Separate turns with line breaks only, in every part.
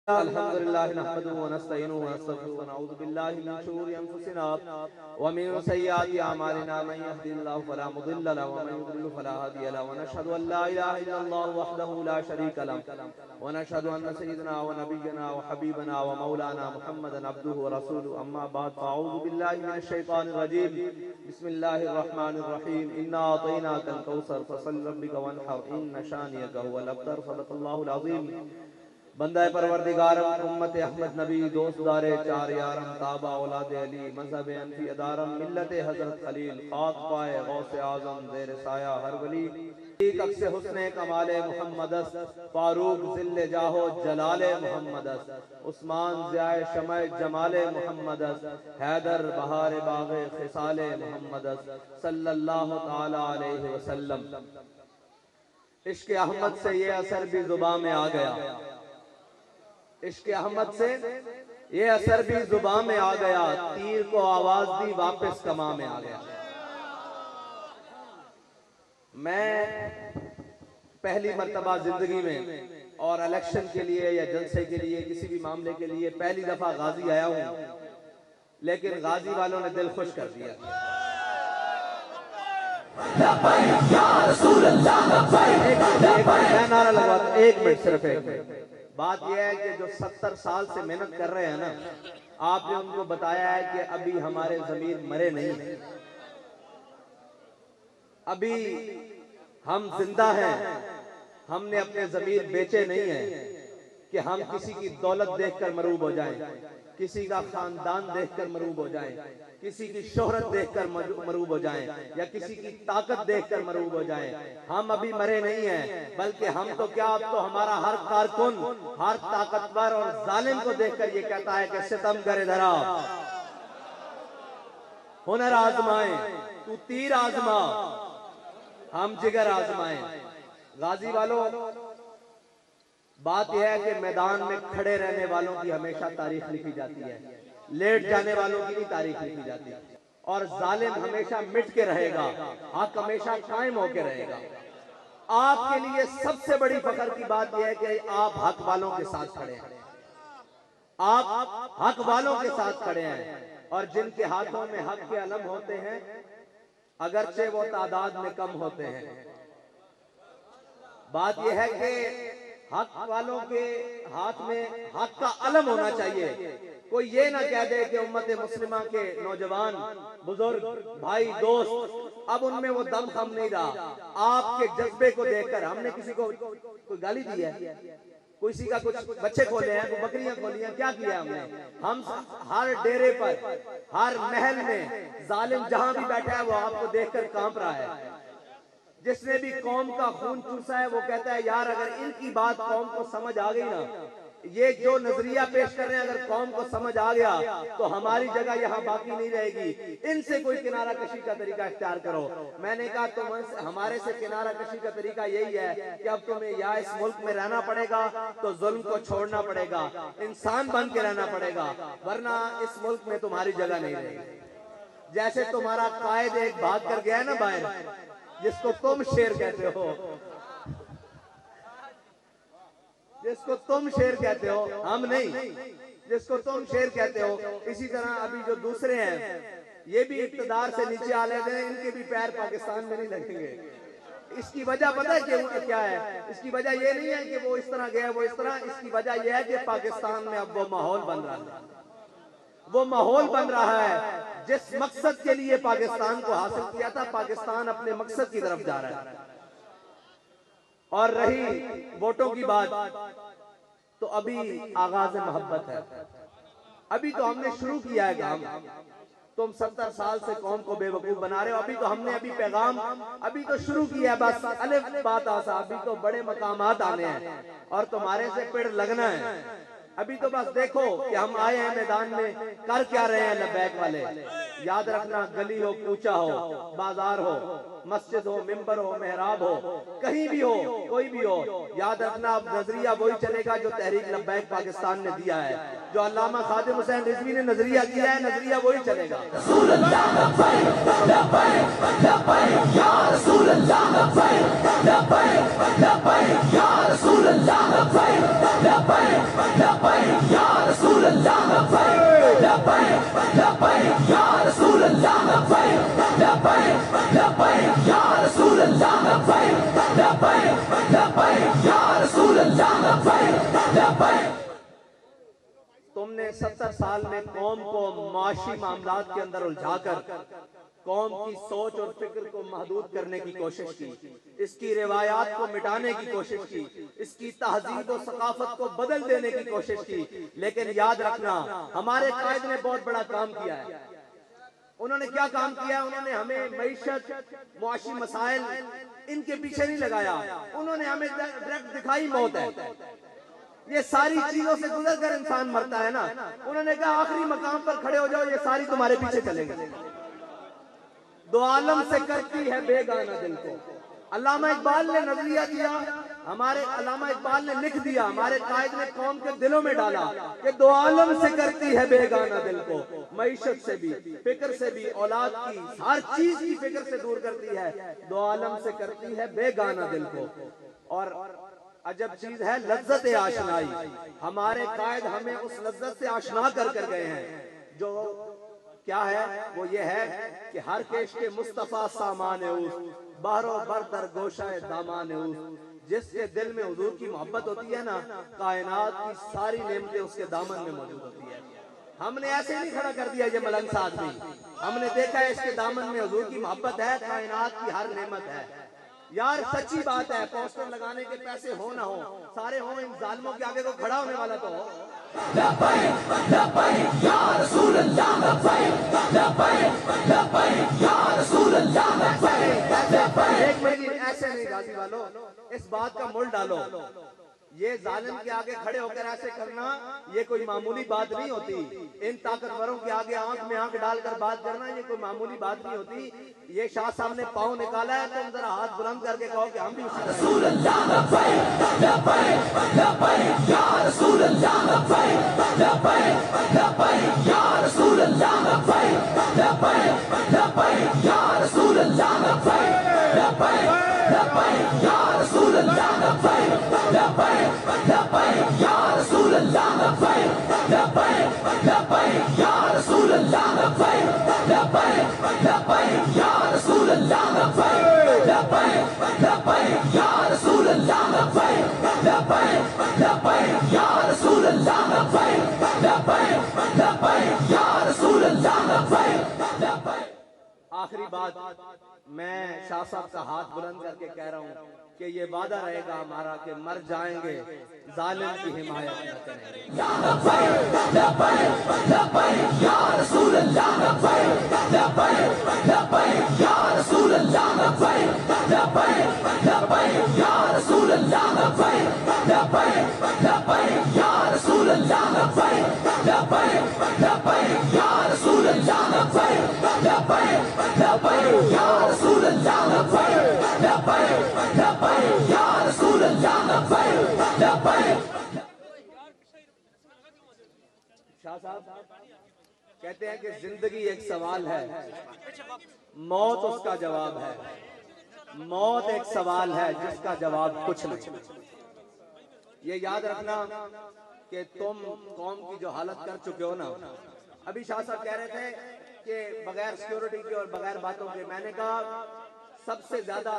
अल्हम्दुलिल्लाह नहमदुहु व नस्तईनुहु व नस्तगफिरुहु व नऊज़ु बिल्लाहि मिन शुरूरि अंफुसिना व मिन सय्यिआति अमालिना मन यहदिहिल्लाहु फला मुदिल्ल लहु व मन युद्लिल फला हादिय लहु व नशहदु अन ला इलाहा इल्लल्लाहु वहदहु ला शरीका लहु व नशहदु अन्न सय्यिदना व नबिय्यना व हबीबना व मौलाना मुहम्मदन अब्दुहु व रसूलुहु अम्मा बाद फ़अऊज़ु बिल्लाहि मिनश शैतानिर रजीम बिस्मिल्लाहिर रहमानिर रहीम इन्ना अतैनाकल कौसर फसल्लि लिरब्बिका वन्हर इन्न शानियका हुवल अब्तर सदक़ल्लाहुल अज़ीम। बंदा परवरदिगारम उम्मत अहमद नबी दोस्तदारे चार यारम ताबा औलाद अली मजहब अनफी अदारम मिल्लत हजरत खलील खाक पाए गौसे आजम ज़ेर साया हर वली अक्से हुस्ने कमाले मुहम्मदस फारूक ज़िल्ले जाहो जलाले मुहम्मदस उस्मान ज़ियाए शमए जमाले मुहम्मदस हैदर बहार बाग़े खिसाले मुहम्मदस सल्लल्लाहु ताला अलैहि वसल्लम। इश्क अहमद से ये असर भी जुबान में आ गया, इश्क अहमद से ये असर भी जुबान में आ गया, तीर को आवाज दी वापस कमा में आ गया। मैं पहली मर्तबा जिंदगी में और इलेक्शन के लिए या जलसे के लिए किसी भी मामले के लिए पहली दफा गाजी आया हूं, लेकिन गाजी वालों ने दिल खुश कर दिया। मैं नारा लगवाता, एक मिनट, सिर्फ एक मिनट। बात यह है कि जो 70 साल से मेहनत कर रहे हैं ना, आपने उनको बताया है कि अभी हमारे ज़मीर मरे नहीं, अभी हम जिंदा हैं। हमने अपने ज़मीर बेचे नहीं हैं कि हम किसी की दौलत देखकर मरूब हो जाएं, किसी का खानदान देखकर मरूब हो जाएं, किसी की शोहरत देखकर मरूब हो जाएं, या किसी की ताकत देखकर मरूब हो जाएं। हम अभी मरे नहीं हैं, बल्कि हम तो क्या, अब तो हमारा हर कारकुन, हर ताकतवर और जालिम को देखकर ये कहता है कि सितम करे धरा, हुनर आजमाए, तू तीर आजमा, हम जिगर आजमाए। गाजी वालों, बात यह है कि मैदान में खड़े रहने वालों की हमेशा तारीख लिखी जाती है, लेट जाने वालों की भी तारीख लिखी जाती है। और जालिम हमेशा मिट के रहेगा, हक हमेशा कायम होके रहेगा। आपके लिए सबसे बड़ी फख्र की बात यह है कि आप हक वालों के साथ खड़े हैं, आप हक वालों के साथ खड़े हैं। और जिनके हाथों में हक के अलम होते हैं, अगरचे वो तादाद में कम होते हैं। बात यह है कि हक वालों के हाथ में हक का अलम होना चाहिए। कोई ये ना कह दे कि उम्मत मुस्लिमा के नौजवान, बुजुर्ग, भाई, दोस्त, अब उनमें वो दम खम नहीं रहा। आपके जज्बे को देखकर हमने किसी को कोई गाली दी है, किसी का कुछ बच्चे खोले हैं, बकरियां खोली हैं, क्या किया हमने? हम हर डेरे पर, हर महल में जालिम जहां भी बैठा है वो आपको देखकर कांप रहा है। जिसने भी कौम का खून चूसा है वो कहता है यार अगर इनकी बात कौम को समझ आ गई ना, ये जो नजरिया पेश कर रहे हैं अगर कौम को समझ आ गया तो हमारी जगह यहाँ बाकी नहीं रहेगी, इनसे कोई किनारा कशी का तरीका इख्तियार करो। मैंने कहा तुम हमारे से किनारा कशी का तरीका यही है कि अब तुम्हें या इस मुल्क में रहना पड़ेगा तो जुल्म को छोड़ना पड़ेगा, इंसान बन के रहना पड़ेगा, वरना इस मुल्क में तुम्हारी जगह नहीं रहेगी। जैसे तुम्हारा कायद एक भाग कर गया है ना बाहर, जिसको तुम शेर कहते हो, जिसको तुम शेर कहते हो, हम नहीं, जिसको तुम शेर कहते हो। इसी तरह अभी जो दूसरे हैं ये भी इक़्तिदार से नीचे आ लेते हैं, इनके भी पैर पाकिस्तान में नहीं लगेंगे। इसकी वजह पता है कि क्या है? इसकी वजह ये नहीं है कि वो इस तरह गया वो इस तरह, इसकी वजह यह है कि पाकिस्तान में अब वो माहौल बन रहा है, वो माहौल बन रहा है जिस मकसद के लिए पाकिस्तान को हासिल किया था, पाकिस्तान अपने मकसद की तरफ जा रहा है। और रही वोटों की बात, तो अभी आगाज मोहब्बत है, अभी तो हमने शुरू किया है काम। तुम 70 साल से कौम को बेवकूफ बना रहे हो, अभी तो हमने अभी पैगाम अभी तो शुरू किया है, बस अलिफ बात आसा, अभी तो बड़े मकामात आने हैं और तुम्हारे से पेड़ लगना है। अभी तो बस देखो कि हम आए हैं मैदान में, कर क्या रहे हैं लब्बैक वाले। याद रखना, गली हो, कूचा हो, बाजार हो, मस्जिद हो, मिंबर हो, मेहराब हो, कहीं भी हो, कोई भी हो, याद रखना अब नजरिया वही चलेगा जो तहरीक लब्बैक पाकिस्तान ने दिया है, जो अल्लामा खादिम हुसैन रिजवी ने नजरिया किया है, नजरिया वही चलेगा। लब्बैक उनने 70 साल में कौम को माशी मामलात के अंदर उलझाकर कौम की सोच और फिक्र को महदूद करने की कोशिश की, इसकी रिवायात को मिटाने की कोशिश की, इसकी तहजीब और सकाफत को बदल देने की कोशिश की। लेकिन याद रखना, हमारे कायद ने बहुत बड़ा काम किया है। उन्होंने क्या काम किया? उन्होंने हमें मईशत, मुआशी मसाइल, इनके पीछे नहीं लगाया। उन्होंने हमें डायरेक्ट दिखाई मौत है। ये सारी चीजों से गुजर कर इंसान मरता है ना। उन्होंने कहा आखिरी मकाम पर खड़े हो जाओ, ये सारी तुम्हारे पीछे चलेंगे। दो आलम से करती है बेगाना दिल को। अल्लामा इकबाल ने नजरिया दिया, हमारे अल्लामा इकबाल ने लिख दिया, हमारे कायद ने कौम के दिलों में डाला कि दो आलम से करती है बेगाना दिल को, मईशत से भी, फिक्र से भी, औलाद की हर चीज की फिक्र से दूर करती है, दो आलम से करती है बेगाना दिल को। और अजब चीज है लज्जत आशनाई। हमारे कायद हमें उस लज्जत से आशना कर गए हैं जो क्या है? वो ये है कि हर केश के मुस्तफा सामान उस, बहरो बरदर गोशाए दामान उस। जिसके दिल में हुजूर की मोहब्बत होती है ना, कायनात की सारी नेमतें उसके दामन में मौजूद होती है। हमने ऐसे नहीं खड़ा कर दिया ये मलंग सा आदमी, हमने देखा है इसके दामन में हुजूर की मोहब्बत है, कायनात की हर नेमत है। यार सच्ची बात है, पोस्टर लगाने के पैसे हो ना हो, सारे हो, इन जालिमों के आगे को खड़ा होने वाला तो हो। एक मिनट, ऐसे नहीं गाजी वालों, इस बात का मुल डालो। ये जालिम के आगे खड़े होकर ऐसे करना ये कोई मामूली बात नहीं होती। इन ताकतवरों के आगे आंख में आंख डालकर बात करना ये कोई मामूली बात नहीं होती। ये शाह साहब ने पाँव निकाला है, तुम जरा हाथ बुलंद करके कहो कि हम भी आखिरी बात मैं शाह साहब का हाथ बुलंद करके कह रहा हूँ कि ये वादा रहेगा हमारा कि मर जाएंगे, जालिम की हिमायत न करेंगे। शाह साहब कहते हैं कि जिंदगी एक सवाल है, मौत उसका जवाब है। मौत एक सवाल है जिसका जवाब कुछ नहीं। ये याद रखना कि तुम कौम की जो हालत कर चुके हो ना। अभी शाह साहब कह रहे थे कि बगैर सिक्योरिटी के और बगैर बातों के, मैंने कहा सबसे ज्यादा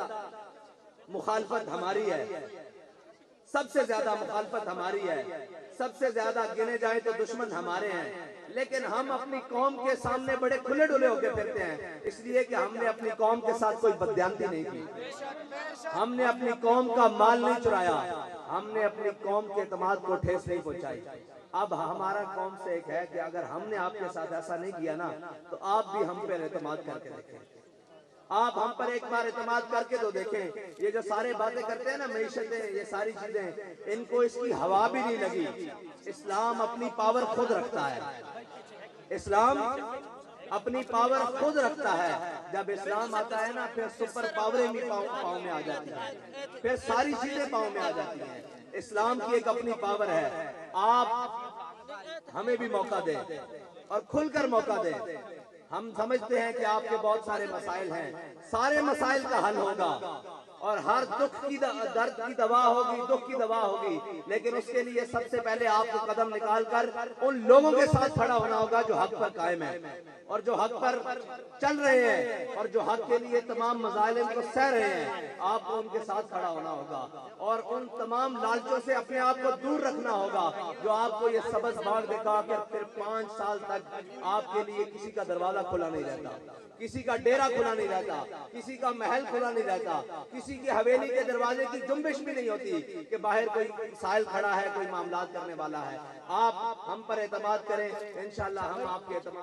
मुखालफत हमारी है, सबसे ज्यादा मुखालफत हमारी है, सबसे ज्यादा गिने जाए तो दुश्मन हमारे हैं। लेकिन हम अपनी कौम के सामने बड़े खुले डुले होकर फिरते हैं, इसलिए कि हमने अपनी कौम के साथ कोई बदयांती नहीं की, हमने अपनी कौम का माल नहीं चुराया, हमने अपनी कौम के एतमाद को ठेस नहीं पहुंचाई। अब हमारा कौम से एक है कि अगर हमने आपके साथ ऐसा नहीं किया ना, तो आप भी हम पर एतमाद करके देखें। आप हम पर एक बार एतमाद करके तो देखें। ये जो सारे बातें करते हैं ना, मईशतें, ये सारी चीजें, इनको इसकी हवा भी नहीं लगी। इस्लाम अपनी पावर खुद रखता है, इस्लाम अपनी पावर खुद रखता है। जब इस्लाम आता है ना, फिर सुपर पावरें भी पाँव में आ जाती हैं, फिर सारी चीजें पाँव में आ जाती हैं। इस्लाम की एक अपनी पावर है। आप हमें भी मौका दें और खुलकर मौका दें। हम समझते हैं कि आपके बहुत सारे मसाइल हैं, सारे मसाइल का हल होगा और हर दुख की दर्द की दवा होगी, दुख की दवा होगी, लेकिन उसके लिए सबसे पहले आपको कदम निकाल कर उन लोगों के साथ खड़ा होना होगा जो हक पर कायम है और जो हक पर चल रहे हैं और जो हक के लिए तमाम मजालिम को सह रहे हैं। आपको उनके साथ खड़ा होना होगा और उन तमाम लालचों से अपने आप को दूर रखना होगा जो आपको ये सबज बाग दिखा कर फिर 5 साल तक आपके लिए किसी का दरवाजा खुला नहीं रहता, किसी का डेरा खुला नहीं रहता, किसी का महल खुला नहीं रहता, किसी की हवेली के दरवाजे की जुम्बिश भी नहीं होती कि बाहर कोई साहिल खड़ा है, कोई मामलात करने वाला है। आप हम पर एतमाद करें, इंशाअल्लाह हम आपके एतमाद